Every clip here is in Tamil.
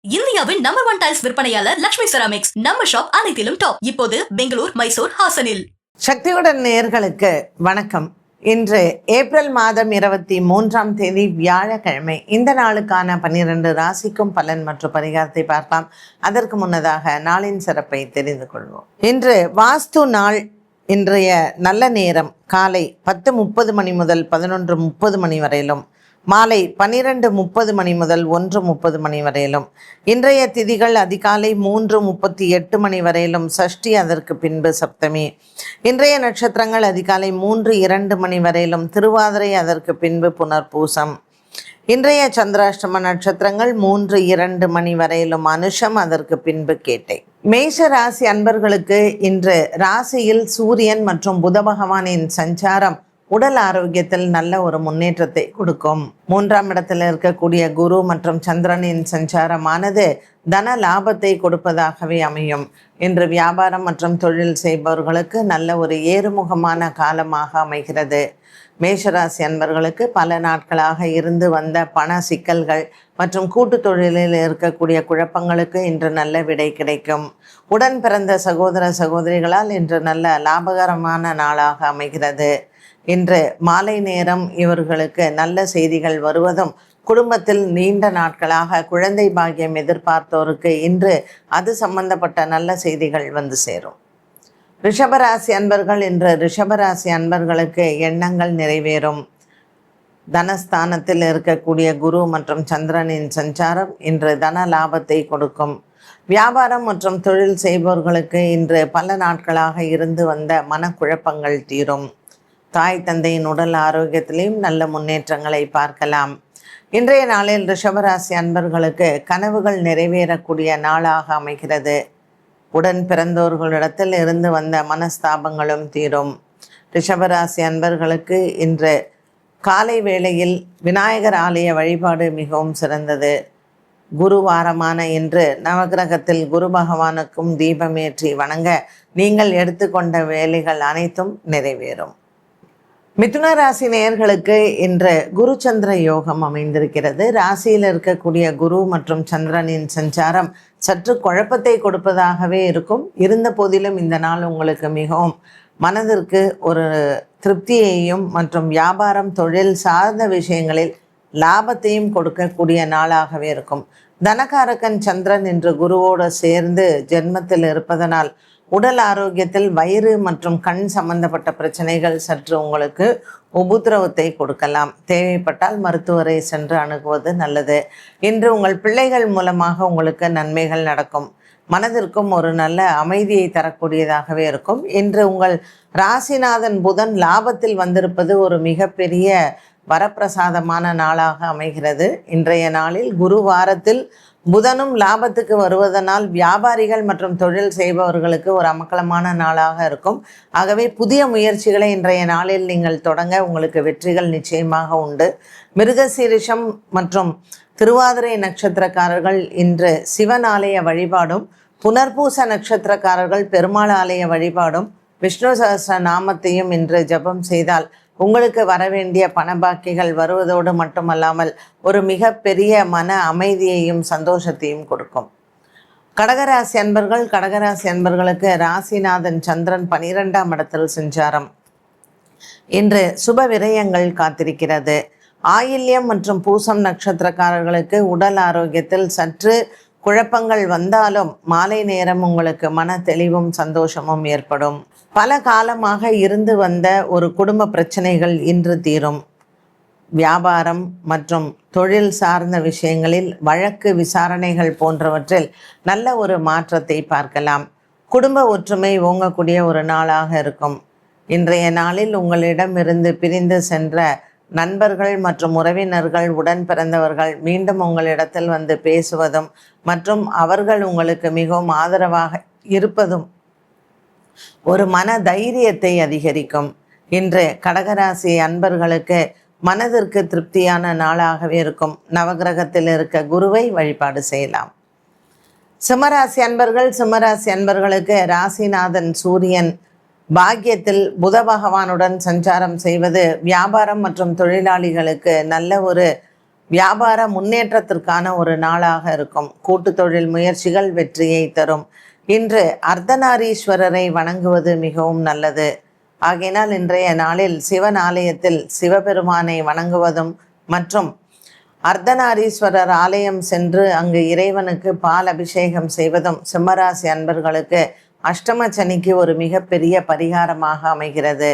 இந்தியாவின் நம்பர் 1 டைல்ஸ் விற்பனையாளர் லட்சுமி செராமிக்ஸ். நம்ம ஷாப் அனைத்திலும் டாப். இப்போது பெங்களூர், மைசூர், ஹாசனில். சக்தியுடன் நேயர்களுக்கு வணக்கம். இன்று ஏப்ரல் மாதம் 23ஆம் தேதி வியாழக்கிழமை. இந்த நாளுக்கான 12 ராசிக்கும் பலன் மற்றும் பரிகாரத்தை பார்க்கலாம். அதற்கு முன்னதாக நாளின் சிறப்பை தெரிந்து கொள்வோம். இன்று வாஸ்து நாள். இன்றைய நல்ல நேரம் காலை 10:30 மணி முதல் 11:30 மணி வரையிலும், மாலை 12:30 மணி முதல் 1:30 மணி வரையிலும். இன்றைய திதிகள் அதிகாலை 3:38 மணி வரையிலும், சஷ்டி அதற்கு பின்பு சப்தமி. இன்றைய நட்சத்திரங்கள் அதிகாலை 3:02 மணி வரையிலும், திருவாதிரை அதற்கு பின்பு புனர்பூசம். இன்றைய சந்திராஷ்டம நட்சத்திரங்கள் 3:02 மணி வரையிலும், அனுஷம் அதற்கு பின்பு கேட்டை. மேஷ ராசி அன்பர்களுக்கு இன்று ராசியில் சூரியன் மற்றும் புத பகவானின் சஞ்சாரம் உடல் ஆரோக்கியத்தில் நல்ல ஒரு முன்னேற்றத்தை கொடுக்கும். 3ஆம் இடத்தில் இருக்கக்கூடிய குரு மற்றும் சந்திரனின் சஞ்சாரமானது தன லாபத்தை கொடுப்பதாகவே அமையும். இன்று வியாபாரம் மற்றும் தொழில் செய்பவர்களுக்கு நல்ல ஒரு ஏறுமுகமான காலமாக அமைகிறது. மேஷராசி அன்பர்களுக்கு பல நாட்களாக இருந்து வந்த பண சிக்கல்கள் மற்றும் கூட்டு தொழிலில் இருக்கக்கூடிய குழப்பங்களுக்கு இன்று நல்ல விடை கிடைக்கும். உடன் பிறந்த சகோதர சகோதரிகளால் இன்று நல்ல லாபகரமான நாளாக அமைகிறது. இன்று மாலை நேரம் இவர்களுக்கு நல்ல செய்திகள் வருவதும், குடும்பத்தில் நீண்ட நாட்களாக குழந்தை பாக்கியம் எதிர்பார்த்தோருக்கு இன்று அது சம்பந்தப்பட்ட நல்ல செய்திகள் வந்து சேரும். ரிஷபராசி அன்பர்கள் இன்று ரிஷபராசி அன்பர்களுக்கு எண்ணங்கள் நிறைவேறும். தனஸ்தானத்தில் இருக்கக்கூடிய குரு மற்றும் சந்திரனின் சஞ்சாரம் இன்று தன லாபத்தை கொடுக்கும். வியாபாரம் மற்றும் தொழில் செய்பவர்களுக்கு இன்று பல நாட்களாக இருந்து வந்த மனக்குழப்பங்கள் தீரும். தாய் தந்தையின் உடல் ஆரோக்கியத்திலையும் நல்ல முன்னேற்றங்களை பார்க்கலாம். இன்றைய நாளில் ரிஷபராசி அன்பர்களுக்கு கனவுகள் நிறைவேறக்கூடிய நாளாக அமைகிறது. உடன் பிறந்தோர்களிடத்தில் இருந்து வந்த மனஸ்தாபங்களும் தீரும். ரிஷபராசி அன்பர்களுக்கு இன்று காலை வேளையில் விநாயகர் ஆலய வழிபாடு மிகவும் சிறந்தது. குருவாரமான இன்று நவகிரகத்தில் குரு பகவானுக்கும் தீபமேற்றி வணங்க நீங்கள் எடுத்துக்கொண்ட வேலைகள் அனைத்தும் நிறைவேறும். மிதுன ராசி நேயர்களுக்கு இன்று குரு சந்திர யோகம் அமைந்திருக்கிறது. ராசியில் இருக்கக்கூடிய குரு மற்றும் சந்திரனின் சஞ்சாரம் சற்று குழப்பத்தை கொடுப்பதாகவே இருக்கும். இருந்த போதிலும் இந்த நாள் உங்களுக்கு மிகவும் மனதிற்கு ஒரு திருப்தியையும் மற்றும் வியாபாரம் தொழில் சார்ந்த விஷயங்களில் லாபத்தையும் கொடுக்கக்கூடிய நாளாகவே இருக்கும். தனகாரகன் சந்திரன் இன்று குருவோடு சேர்ந்து ஜென்மத்தில் இருப்பதனால் உடல் ஆரோக்கியத்தில் வயிறு மற்றும் கண் சம்பந்தப்பட்ட பிரச்சனைகள் சற்று உங்களுக்கு உபத்திரவத்தை கொடுக்கலாம். தேவைப்பட்டால் மருத்துவரை சென்று அணுகுவது நல்லது. இன்று உங்கள் பிள்ளைகள் மூலமாக உங்களுக்கு நன்மைகள் நடக்கும். மனதிற்கும் ஒரு நல்ல அமைதியை தரக்கூடியதாகவே இருக்கும். இன்று உங்கள் ராசிநாதன் புதன் லாபத்தில் வந்திருப்பது ஒரு மிகப்பெரிய வரப்பிரசாதமான நாளாக அமைகிறது. இன்றைய நாளில் குரு வாரத்தில் புதனும் லாபத்துக்கு வருவதனால் வியாபாரிகள் மற்றும் தொழில் செய்பவர்களுக்கு ஒரு அமக்கலமான நாளாக இருக்கும். ஆகவே புதிய முயற்சிகளை இன்றைய நாளில் நீங்கள் தொடங்க உங்களுக்கு வெற்றிகள் நிச்சயமாக உண்டு. மிருகசீரிஷம் மற்றும் திருவாதிரை நட்சத்திரக்காரர்கள் இன்று சிவன் ஆலய வழிபாடும், புனர்பூச நட்சத்திரக்காரர்கள் பெருமாள் ஆலய வழிபாடும், விஷ்ணு சஹஸ்ர நாமத்தையும் இன்று ஜபம் செய்தால் உங்களுக்கு வரவேண்டிய பணபாக்கிகள் வருவதோடு மட்டுமல்லாமல் ஒரு மிக பெரிய மன அமைதியையும் சந்தோஷத்தையும் கொடுக்கும். கடகராசி அன்பர்களுக்கு ராசிநாதன் சந்திரன் 12ஆம் இடத்தில் சஞ்சாரம். இன்று சுப விரயங்கள் காத்திருக்கிறது. ஆயில்யம் மற்றும் பூசம் நட்சத்திரக்காரர்களுக்கு உடல் ஆரோக்கியத்தில் சற்று குழப்பங்கள் வந்தாலும் மாலை நேரம் உங்களுக்கு மன தெளிவும் சந்தோஷமும் ஏற்படும். பல காலமாக இருந்து வந்த ஒரு குடும்ப பிரச்சனைகள் இன்று தீரும். வியாபாரம் மற்றும் தொழில் சார்ந்த விஷயங்களில் வழக்கு விசாரணைகள் போன்றவற்றில் நல்ல ஒரு மாற்றத்தை பார்க்கலாம். குடும்ப ஒற்றுமை ஓங்கக்கூடிய ஒரு நாளாக இருக்கும். இன்றைய நாளில் உங்களிடமிருந்து பிரிந்து சென்ற நண்பர்கள் மற்றும் உறவினர்கள், உடன் பிறந்தவர்கள் மீண்டும் உங்களிடத்தில் வந்து பேசுவதும் மற்றும் அவர்கள் உங்களுக்கு மிகவும் ஆதரவாக இருப்பதும் ஒரு மன தைரியத்தை அதிகரிக்கும். இன்று கடகராசி அன்பர்களுக்கு மனதிற்கு திருப்தியான நாளாகவே இருக்கும். நவகிரகத்தில் இருக்க குருவை வழிபாடு செய்யலாம். சிம்மராசி அன்பர்களுக்கு ராசிநாதன் சூரியன் பாக்கியத்தில் புத பகவானுடன் சஞ்சாரம் செய்வது வியாபாரம் மற்றும் தொழிலாளிகளுக்கு நல்ல ஒரு வியாபார முன்னேற்றத்திற்கான ஒரு நாளாக இருக்கும். கூட்டு தொழில் முயற்சிகள் வெற்றியை தரும். இன்று அர்த்தநாரீஸ்வரரை வணங்குவது மிகவும் நல்லது. ஆகையினால் இன்றைய நாளில் சிவன் ஆலயத்தில் சிவபெருமானை வணங்குவதும் மற்றும் அர்த்தநாரீஸ்வரர் ஆலயம் சென்று அங்கு இறைவனுக்கு பால் அபிஷேகம் செய்வதும் சிம்மராசி அன்பர்களுக்கு அஷ்டம சனிக்கு ஒரு மிகப்பெரிய பரிகாரமாக அமைகிறது.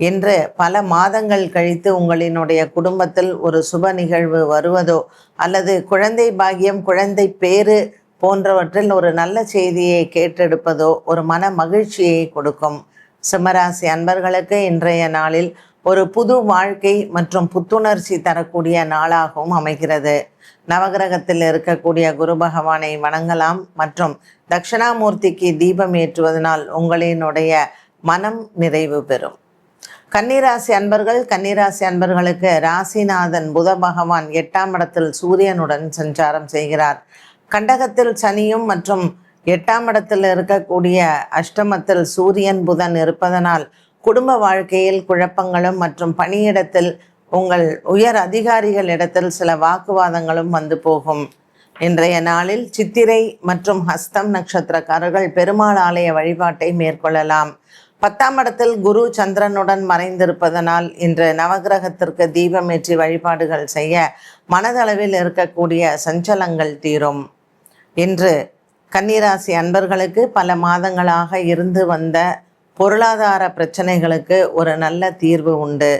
இன்று பல மாதங்கள் கழித்து உங்களினுடைய குடும்பத்தில் ஒரு சுப நிகழ்வு வருவதோ அல்லது குழந்தை பாக்கியம், குழந்தை பேறு போன்றவற்றில் ஒரு நல்ல செய்தியை கேட்டெடுப்பதோ ஒரு மன மகிழ்ச்சியை கொடுக்கும். சிம்மராசி அன்பர்களுக்கு இன்றைய நாளில் ஒரு புது வாழ்க்கை மற்றும் புத்துணர்ச்சி தரக்கூடிய நாளாகவும் அமைகிறது. நவகிரகத்தில் இருக்கக்கூடிய குரு பகவானை வணங்கலாம் மற்றும் தட்சிணாமூர்த்திக்கு தீபம் ஏற்றுவதனால் உங்களினுடைய மனம் நிறைவு பெறும். கன்னிராசி அன்பர்களுக்கு ராசிநாதன் புத பகவான் 8ஆம் இடத்தில் சூரியனுடன் சஞ்சாரம் செய்கிறார். கண்டகத்தில் சனியும் மற்றும் 8ஆம் இடத்தில் இருக்கக்கூடிய அஷ்டமத்தில் சூரியன் புதன் இருப்பதனால் குடும்ப வாழ்க்கையில் குழப்பங்களும் மற்றும் பணியிடத்தில் உங்கள் உயர் அதிகாரிகளிடத்தில் சில வாக்குவாதங்களும் வந்து போகும். இன்றைய நாளில் சித்திரை மற்றும் ஹஸ்தம் நட்சத்திரக்காரர்கள் பெருமாள் ஆலய வழிபாட்டை மேற்கொள்ளலாம். 10ஆம் இடத்தில் குரு சந்திரனுடன் மறைந்திருப்பதனால் இன்று நவகிரகத்திற்கு தீபமேற்றி வழிபாடுகள் செய்ய மனதளவில் இருக்கக்கூடிய சஞ்சலங்கள் தீரும். இன்று கன்னிராசி அன்பர்களுக்கு பல மாதங்களாக இருந்து வந்த பொருளாதார பிரச்சனைகளுக்கு ஒரு நல்ல தீர்வு உண்டு.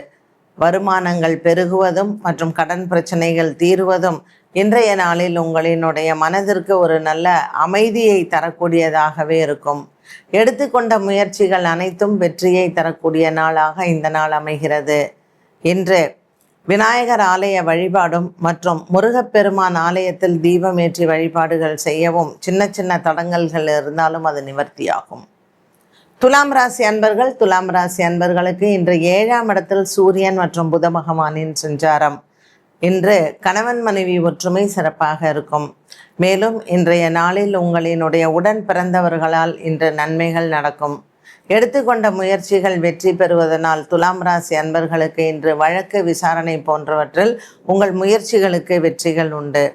வருமானங்கள் பெருகுவதும் மற்றும் கடன் பிரச்சனைகள் தீருவதும் இன்றைய நாளில் உங்களினுடைய மனதிற்கு ஒரு நல்ல அமைதியை தரக்கூடியதாகவே இருக்கும். எடுத்துக்கொண்ட முயற்சிகள் அனைத்தும் வெற்றியை தரக்கூடிய நாளாக இந்த நாள் அமைகிறது. இன்று விநாயகர் ஆலய வழிபாடும் மற்றும் முருகப்பெருமான் ஆலயத்தில் தீபமேற்றி வழிபாடுகள் செய்யவும் சின்ன சின்ன தடங்கல்கள் இருந்தாலும் அது நிவர்த்தியாகும். துலாம் ராசி அன்பர்களுக்கு இன்று 7ஆம் இடத்தில் சூரியன் மற்றும் புத பகவானின் சஞ்சாரம். இன்று கணவன் மனைவி ஒற்றுமை சிறப்பாக இருக்கும். மேலும் இன்றைய நாளில் உங்களினுடைய உடன் பிறந்தவர்களால் இன்று நன்மைகள் நடக்கும். எடுத்துக்கொண்ட முயற்சிகள் வெற்றி பெறுவதனால் துலாம் ராசி அன்பர்களுக்கு இன்று வழக்கு விசாரணை போன்றவற்றில் உங்கள் முயற்சிகளுக்கு வெற்றிகள் உண்டு.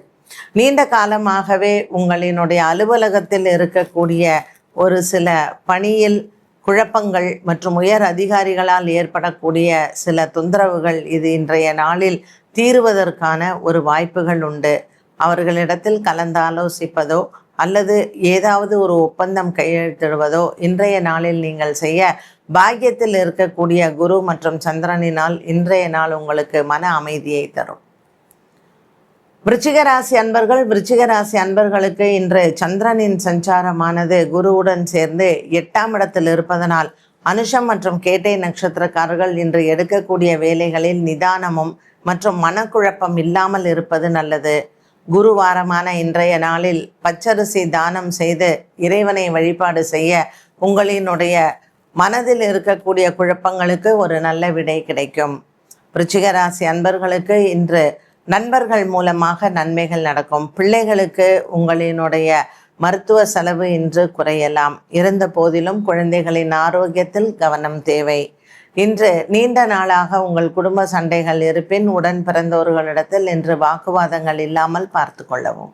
நீண்ட காலமாகவே உங்களினுடைய அலுவலகத்தில் இருக்கக்கூடிய ஒரு சில பணியில் குழப்பங்கள் மற்றும் உயர் அதிகாரிகளால் ஏற்படக்கூடிய சில தொந்தரவுகள் இது இன்றைய நாளில் தீருவதற்கான ஒரு வாய்ப்புகள் உண்டு. அவர்களிடத்தில் கலந்தாலோசிப்பதோ அல்லது ஏதாவது ஒரு ஒப்பந்தம் கையெழுத்திடுவதோ இன்றைய நாளில் நீங்கள் செய்ய பாக்கியத்தில் இருக்கக்கூடிய குரு மற்றும் சந்திரனினால் இன்றைய நாள் உங்களுக்கு மன அமைதியை தரும். விருச்சிக ராசி அன்பர்களுக்கு இன்று சந்திரனின் சஞ்சாரமானது குருவுடன் சேர்ந்து 8ஆம் இடத்தில் இருப்பதனால் அனுஷம் மற்றும் கேட்டை நட்சத்திரக்காரர்கள் இன்று எடுக்கக்கூடிய வேலைகளில் நிதானமும் மற்றும் மனக்குழப்பம் இல்லாமல் இருப்பது நல்லது. குருவாரமான இன்றைய நாளில் பச்சரிசி தானம் செய்து இறைவனை வழிபாடு செய்ய உங்களினுடைய மனதில் இருக்கக்கூடிய குழப்பங்களுக்கு ஒரு நல்ல விடை கிடைக்கும். விருச்சிக ராசி அன்பர்களுக்கு இன்று நண்பர்கள் மூலமாக நன்மைகள் நடக்கும். பிள்ளைகளுக்கு உங்களினுடைய மருத்துவ செலவு இன்று குறையலாம். இருந்த போதிலும் குழந்தைகளின் ஆரோக்கியத்தில் கவனம் தேவை. இன்று நீண்ட நாளாக உங்கள் குடும்ப சண்டைகள் இருப்பின் உடன் பிறந்தவர்களிடத்தில் இன்று வாக்குவாதங்கள் இல்லாமல் பார்த்து கொள்ளவும்.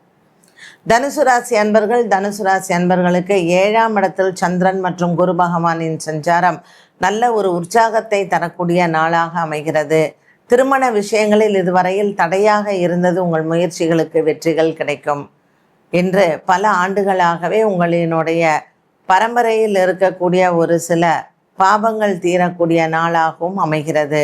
தனுசு ராசி அன்பர்களுக்கு 7ஆம் இடத்தில் சந்திரன் மற்றும் குரு பகவானின் சஞ்சாரம் நல்ல ஒரு உற்சாகத்தை தரக்கூடிய நாளாக அமைகிறது. திருமண விஷயங்களில் இதுவரையில் தடையாக இருந்தது உங்கள் முயற்சிகளுக்கு வெற்றிகள் கிடைக்கும். இன்று பல ஆண்டுகளாகவே உங்களினுடைய பரம்பரையில் இருக்கக்கூடிய ஒரு சில பாபங்கள் தீரக்கூடிய நாளாகவும் அமைகிறது.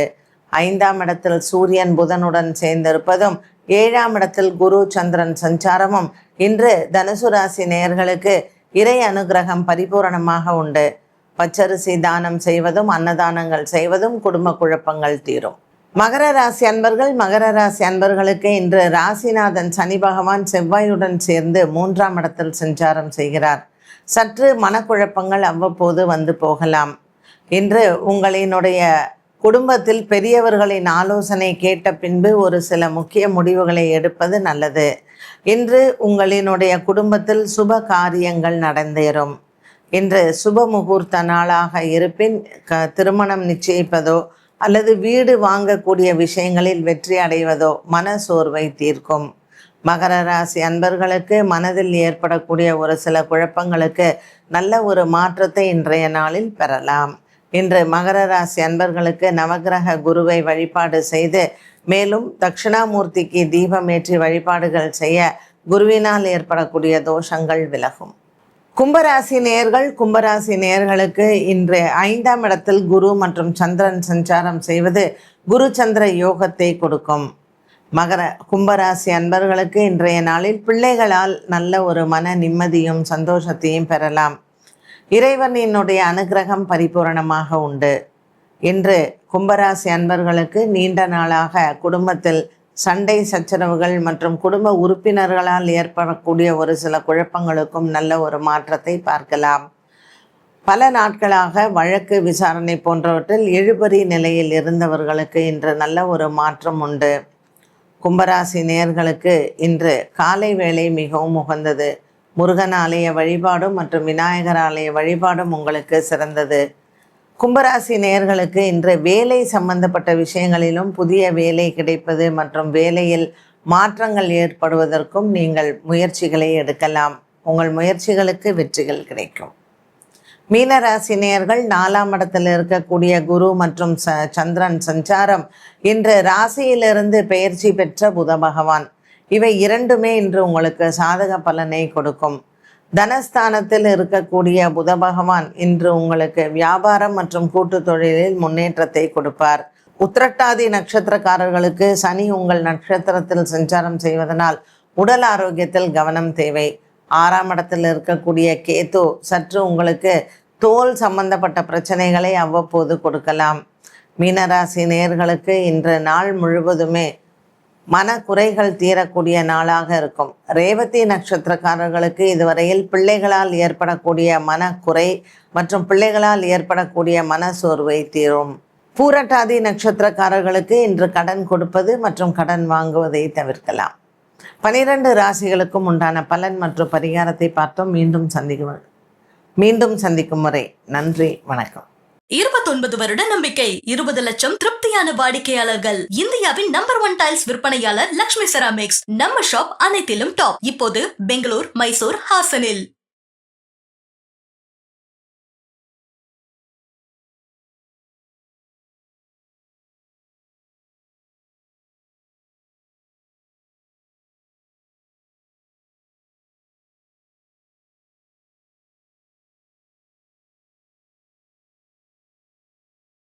5ஆம் இடத்தில் சூரியன் புதனுடன் சேர்ந்திருப்பதும் 7ஆம் இடத்தில் குரு சந்திரன் சஞ்சாரமும் இன்று தனுசு ராசி நேயர்களுக்கு இறை அனுகிரகம் பரிபூரணமாக உண்டு. பச்சரிசி தானம் செய்வதும் அன்னதானங்கள் செய்வதும் குடும்ப குழப்பங்கள் தீரும். மகர ராசி அன்பர்களுக்கு இன்று ராசிநாதன் சனி பகவான் செவ்வாயுடன் சேர்ந்து 3ஆம் இடத்தில் சஞ்சாரம் செய்கிறார். சற்று மனக்குழப்பங்கள் அவ்வப்போது வந்து போகலாம். இன்று உங்களினுடைய குடும்பத்தில் பெரியவர்களின் ஆலோசனை கேட்ட பின்பு ஒரு சில முக்கிய முடிவுகளை எடுப்பது நல்லது. இன்று உங்களினுடைய குடும்பத்தில் சுப காரியங்கள் நடந்தேறும். இன்று சுப முகூர்த்த நாளாக இருப்பின் திருமணம் நிச்சயிப்பதோ அல்லது வீடு வாங்கக்கூடிய விஷயங்களில் வெற்றி அடைவதோ மன சோர்வை தீர்க்கும். மகர ராசி அன்பர்களுக்கு மனதில் ஏற்படக்கூடிய ஒரு சில குழப்பங்களுக்கு நல்ல ஒரு மாற்றத்தை இன்றைய நாளில் பெறலாம். இன்று மகர ராசி அன்பர்களுக்கு நவக்கிரக குருவை வழிபாடு செய்து மேலும் தட்சிணாமூர்த்திக்கு தீபமேற்றி வழிபாடுகள் செய்ய குருவினால் ஏற்படக்கூடிய தோஷங்கள் விலகும். கும்பராசி நேயர்களுக்கு இன்று 5ஆம் இடத்தில் குரு மற்றும் சந்திரன் சஞ்சாரம் செய்வது குரு சந்திர யோகத்தை கொடுக்கும். கும்பராசி அன்பர்களுக்கு இன்றைய நாளில் பிள்ளைகளால் நல்ல ஒரு மன நிம்மதியும் சந்தோஷத்தையும் பெறலாம். இறைவனினுடைய அனுகிரகம் பரிபூரணமாக உண்டு. இன்று கும்பராசி அன்பர்களுக்கு நீண்ட நாளாக குடும்பத்தில் சண்டை சச்சரவுகள் மற்றும் குடும்ப உறுப்பினர்களால் ஏற்படக்கூடிய ஒரு சில குழப்பங்களுக்கும் நல்ல ஒரு மாற்றத்தை பார்க்கலாம். பல நாட்களாக வழக்கு விசாரணை போன்றவற்றில் இழுபறி நிலையில் இருந்தவர்களுக்கு இன்று நல்ல ஒரு மாற்றம் உண்டு. கும்பராசி நேயர்களுக்கு இன்று காலை வேளை மிகவும் உகந்தது. முருகன் ஆலய வழிபாடும் மற்றும் விநாயகர் ஆலய வழிபாடும் உங்களுக்கு சிறந்தது. கும்பராசி நேயர்களுக்கு இன்று வேலை சம்பந்தப்பட்ட விஷயங்களிலும் புதிய வேலை கிடைப்பது மற்றும் வேலையில் மாற்றங்கள் ஏற்படுவதற்கும் நீங்கள் முயற்சிகளை எடுக்கலாம். உங்கள் முயற்சிகளுக்கு வெற்றிகள் கிடைக்கும். மீனராசி நேயர்கள் 4ஆம் இடத்தில் இருக்கக்கூடிய குரு மற்றும் சந்திரன் சஞ்சாரம் இன்று ராசியிலிருந்து பெயர்ச்சி பெற்ற புத பகவான், இவை இரண்டுமே இன்று உங்களுக்கு சாதக பலனை கொடுக்கும். தனஸ்தானத்தில் இருக்கக்கூடிய புத பகவான் இன்று உங்களுக்கு வியாபாரம் மற்றும் கூட்டு தொழிலில் முன்னேற்றத்தை கொடுப்பார். உத்திரட்டாதி நட்சத்திரக்காரர்களுக்கு சனி உங்கள் நட்சத்திரத்தில் சஞ்சாரம் செய்வதனால் உடல் ஆரோக்கியத்தில் கவனம் தேவை. 6ஆம் இடத்தில் இருக்கக்கூடிய கேது சற்று உங்களுக்கு தோல் சம்பந்தப்பட்ட பிரச்சனைகளை அவ்வப்போது கொடுக்கலாம். மீனராசி நேயர்களுக்கு இன்று நாள் முழுவதுமே மனக்குறைகள் தீரக்கூடிய நாளாக இருக்கும். ரேவதி நட்சத்திரக்காரர்களுக்கு இதுவரையில் பிள்ளைகளால் ஏற்படக்கூடிய மனக்குறை மற்றும் பிள்ளைகளால் ஏற்படக்கூடிய மன சோர்வை தீரும். பூரட்டாதி நட்சத்திரக்காரர்களுக்கு இன்று கடன் கொடுப்பது மற்றும் கடன் வாங்குவதை தவிர்க்கலாம். 12 ராசிகளுக்கும் உண்டான பலன் மற்றும் பரிகாரத்தை பார்த்தோம். மீண்டும் சந்திக்கும் முறை நன்றி, வணக்கம். 29 வருட நம்பிக்கை, 20 லட்சம் திருப்தியான வாடிக்கையாளர்கள். இந்தியாவின் நம்பர் 1 டைல்ஸ் விற்பனையாளர் லக்ஷ்மி செராமிக்ஸ். நம்ம ஷாப் அனைத்திலும் டாப். இப்போது பெங்களூர், மைசூர், ஹாசனில்.